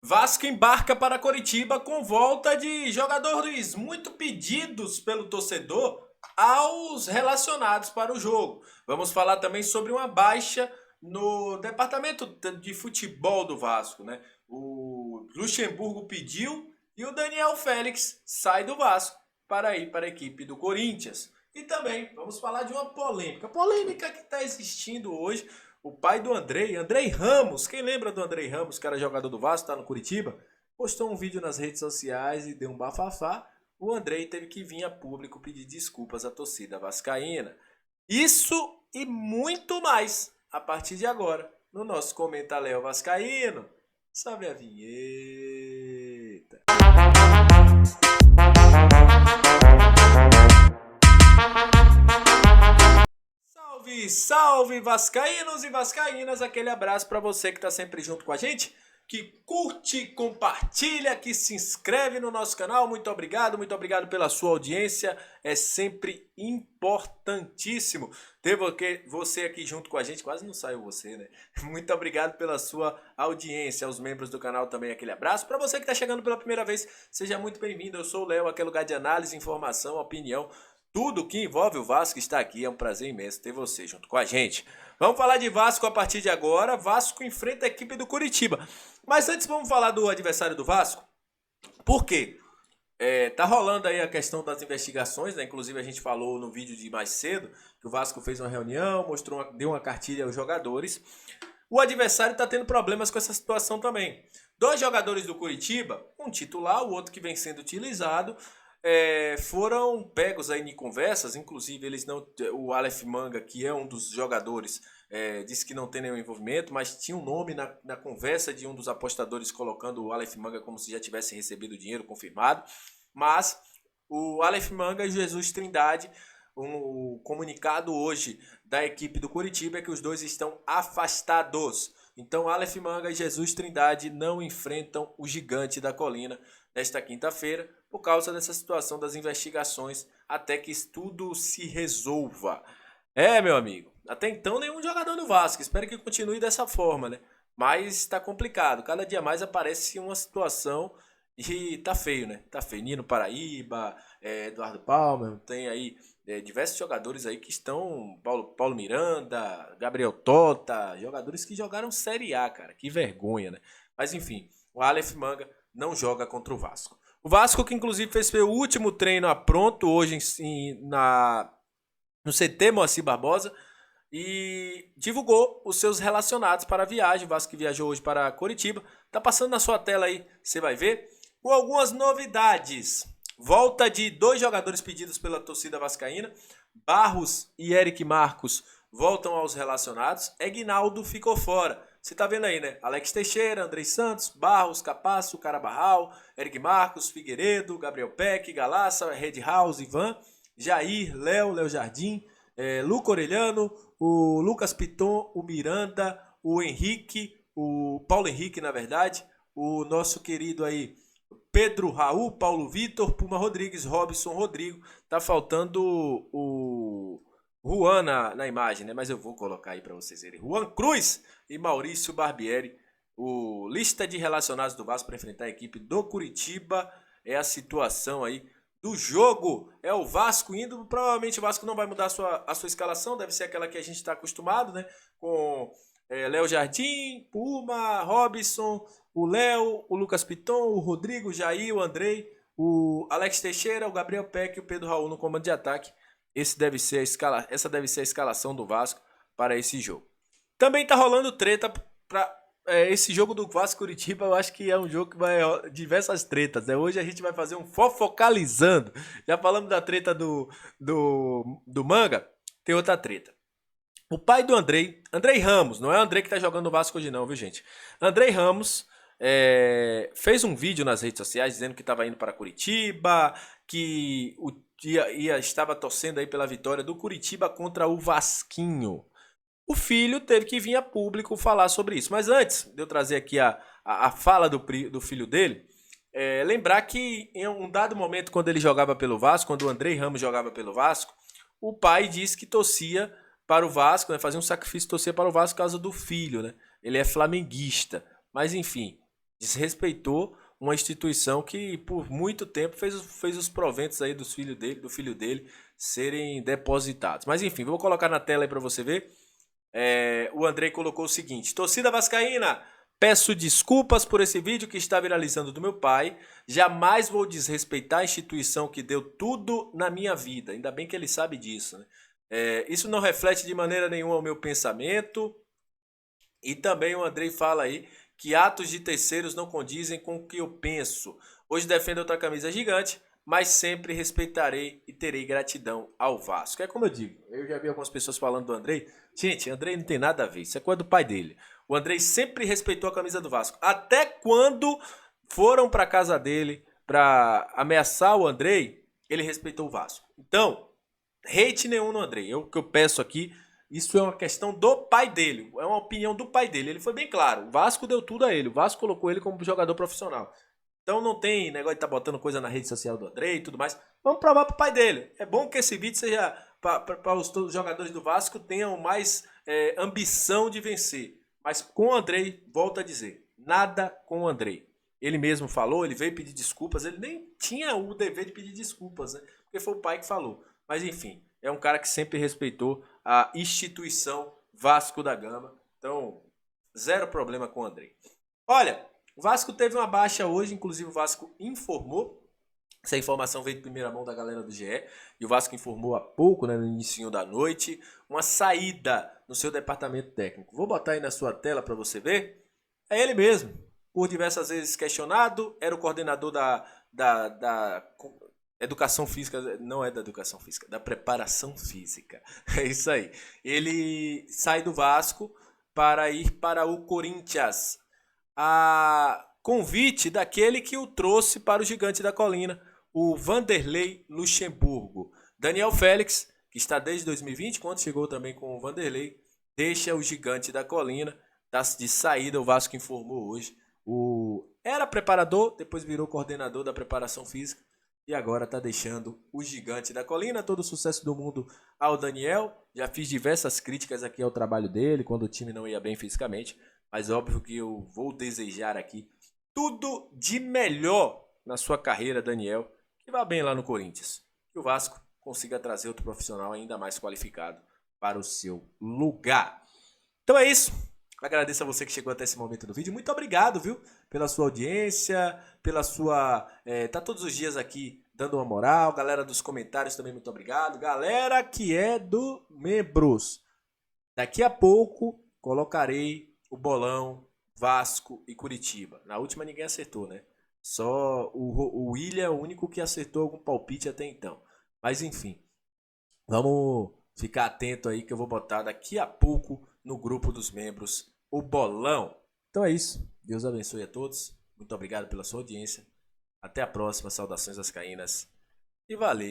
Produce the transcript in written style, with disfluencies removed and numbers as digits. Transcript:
Vasco embarca para Coritiba com volta de jogadores muito pedidos pelo torcedor aos relacionados para o jogo. Vamos falar também sobre uma baixa no departamento de futebol do Vasco, né? O Luxemburgo pediu e o Daniel Félix sai do Vasco para ir para a equipe do Corinthians. E também vamos falar de uma polêmica que está existindo hoje. O pai do Andrei Ramos, quem lembra do Andrei Ramos, que era jogador do Vasco, tá no Curitiba, postou um vídeo nas redes sociais e deu um bafafá. O Andrei teve que vir a público pedir desculpas à torcida vascaína. Isso e muito mais a partir de agora no nosso Comenta Léo Vascaíno. Sobe a vinheta. Salve, salve vascaínos e vascaínas, aquele abraço para você que está sempre junto com a gente, que curte, compartilha, que se inscreve no nosso canal. Muito obrigado pela sua audiência, é sempre importantíssimo ter você aqui junto com a gente. Quase não saiu você, né? Muito obrigado pela sua audiência, aos membros do canal também aquele abraço. Para você que está chegando pela primeira vez, seja muito bem-vindo. Eu sou o Léo, aquele lugar de análise, informação, opinião. Tudo que envolve o Vasco está aqui, é um prazer imenso ter você junto com a gente. Vamos falar de Vasco a partir de agora. Vasco enfrenta a equipe do Curitiba. Mas antes vamos falar do adversário do Vasco. Por quê? Tá rolando aí a questão das investigações, né? Inclusive a gente falou no vídeo de mais cedo que o Vasco fez uma reunião, deu uma cartilha aos jogadores. O adversário está tendo problemas com essa situação também. 2 jogadores do Curitiba, um titular, o outro que vem sendo utilizado, foram pegos aí em conversas. Inclusive o Aleph Manga, que é um dos jogadores, disse que não tem nenhum envolvimento, mas tinha um nome na conversa de um dos apostadores colocando o Aleph Manga como se já tivesse recebido o dinheiro confirmado. Mas o Aleph Manga e Jesus Trindade, o comunicado hoje da equipe do Curitiba é que os dois estão afastados. Então Aleph Manga e Jesus Trindade não enfrentam o Gigante da Colina nesta quinta-feira, por causa dessa situação das investigações, até que tudo se resolva. Meu amigo, até então nenhum jogador do Vasco, espero que continue dessa forma, né? Mas está complicado, cada dia mais aparece uma situação e tá feio, né? Tá feio. Nino Paraíba, Eduardo Palmer, tem aí diversos jogadores aí que estão, Paulo Miranda, Gabriel Tota, jogadores que jogaram Série A, cara, que vergonha, né? Mas enfim, o Aleph Manga não joga contra o Vasco. O Vasco que inclusive fez seu último treino pronto hoje no CT Moacir Barbosa e divulgou os seus relacionados para a viagem. O Vasco que viajou hoje para Coritiba. Tá passando na sua tela aí, você vai ver. Com algumas novidades. Volta de 2 jogadores pedidos pela torcida vascaína. Barros e Eric Marcos voltam aos relacionados. Egnaldo ficou fora. Você tá vendo aí, né? Alex Teixeira, Andrei Santos, Barros, Capasso, Carabarral, Eric Marcos, Figueiredo, Gabriel Peck, Galaça, Red House, Ivan, Jair, Léo Jardim, Luca Orelhano, o Lucas Piton, o Miranda, o Henrique, o Paulo Henrique, na verdade, o nosso querido aí Pedro Raul, Paulo Vitor, Puma Rodrigues, Robson Rodrigo. Tá faltando o Juan na imagem, né? Mas eu vou colocar aí para vocês verem. Juan Cruz e Maurício Barbieri. O lista de relacionados do Vasco para enfrentar a equipe do Curitiba. É a situação aí do jogo. É o Vasco indo. Provavelmente o Vasco não vai mudar a sua escalação. Deve ser aquela que a gente está acostumado, né? Com Léo Jardim, Puma, Robson, o Léo, o Lucas Piton, o Rodrigo, o Jair, o Andrei, o Alex Teixeira, o Gabriel Peck e o Pedro Raul no comando de ataque. Essa deve ser a escalação do Vasco para esse jogo. Também tá rolando treta para esse jogo do Vasco Curitiba. Eu acho que é um jogo que vai diversas tretas, né? Hoje a gente vai fazer um fofocalizando. Já falamos da treta do Manga, tem outra treta. O pai do Andrei Ramos, não é o Andrei que tá jogando no Vasco hoje não, viu gente? Andrei Ramos fez um vídeo nas redes sociais dizendo que estava indo para Curitiba, que estava torcendo aí pela vitória do Curitiba contra o Vasquinho. O filho teve que vir a público falar sobre isso. Mas antes de eu trazer aqui a fala do filho dele, lembrar que em um dado momento, quando ele jogava pelo Vasco, quando o Andrei Ramos jogava pelo Vasco, o pai disse que torcia para o Vasco, né, fazia um sacrifício, torcia para o Vasco por causa do filho, né? Ele é flamenguista. Mas enfim, Desrespeitou uma instituição que por muito tempo fez os proventos aí do filho dele serem depositados. Mas enfim, vou colocar na tela aí para você ver. O Andrei colocou o seguinte: torcida vascaína, peço desculpas por esse vídeo que está viralizando do meu pai. Jamais vou desrespeitar a instituição que deu tudo na minha vida. Ainda bem que ele sabe disso, né? Isso não reflete de maneira nenhuma o meu pensamento. E também o Andrei fala aí que atos de terceiros não condizem com o que eu penso. Hoje defendo outra camisa gigante, mas sempre respeitarei e terei gratidão ao Vasco. É como eu digo, eu já vi algumas pessoas falando do Andrei. Gente, Andrei não tem nada a ver, isso é coisa do pai dele. O Andrei sempre respeitou a camisa do Vasco. Até quando foram para casa dele para ameaçar o Andrei, ele respeitou o Vasco. Então, hate nenhum no Andrei. O que eu peço aqui, isso é uma questão do pai dele. É uma opinião do pai dele. Ele foi bem claro. O Vasco deu tudo a ele. O Vasco colocou ele como jogador profissional. Então não tem negócio de estar botando coisa na rede social do Andrei e tudo mais. Vamos provar pro pai dele. É bom que esse vídeo seja para os jogadores do Vasco tenham mais ambição de vencer. Mas com o Andrei, volto a dizer, nada com o Andrei. Ele mesmo falou, ele veio pedir desculpas. Ele nem tinha o dever de pedir desculpas, né? Porque foi o pai que falou. Mas enfim, é um cara que sempre respeitou a instituição Vasco da Gama. Então, zero problema com o Andrei. Olha, o Vasco teve uma baixa hoje, inclusive o Vasco informou. Essa informação veio de primeira mão da galera do GE. E o Vasco informou há pouco, né, no início da noite, uma saída no seu departamento técnico. Vou botar aí na sua tela para você ver. É ele mesmo. Por diversas vezes questionado, era o coordenador da educação física, não é da educação física, da preparação física. É isso aí. Ele sai do Vasco para ir para o Corinthians. A convite daquele que o trouxe para o Gigante da Colina, o Vanderlei Luxemburgo. Daniel Félix, que está desde 2020, quando chegou também com o Vanderlei, deixa o Gigante da Colina, está de saída, o Vasco informou hoje. Era preparador, depois virou coordenador da preparação física e agora está deixando o Gigante da Colina. Todo o sucesso do mundo ao Daniel. Já fiz diversas críticas aqui ao trabalho dele, quando o time não ia bem fisicamente. Mas óbvio que eu vou desejar aqui tudo de melhor na sua carreira, Daniel. Que vá bem lá no Corinthians. Que o Vasco consiga trazer outro profissional ainda mais qualificado para o seu lugar. Então é isso. Agradeço a você que chegou até esse momento do vídeo. Muito obrigado, viu? Pela sua audiência, pela sua... tá todos os dias aqui dando uma moral. Galera dos comentários também, muito obrigado. Galera que é do membros. Daqui a pouco colocarei o bolão Vasco e Curitiba. Na última ninguém acertou, né? Só o William é o único que acertou algum palpite até então. Mas enfim, vamos ficar atento aí que eu vou botar daqui a pouco no grupo dos membros o bolão. Então é isso. Deus abençoe a todos. Muito obrigado pela sua audiência. Até a próxima. Saudações vascaínas. E valeu!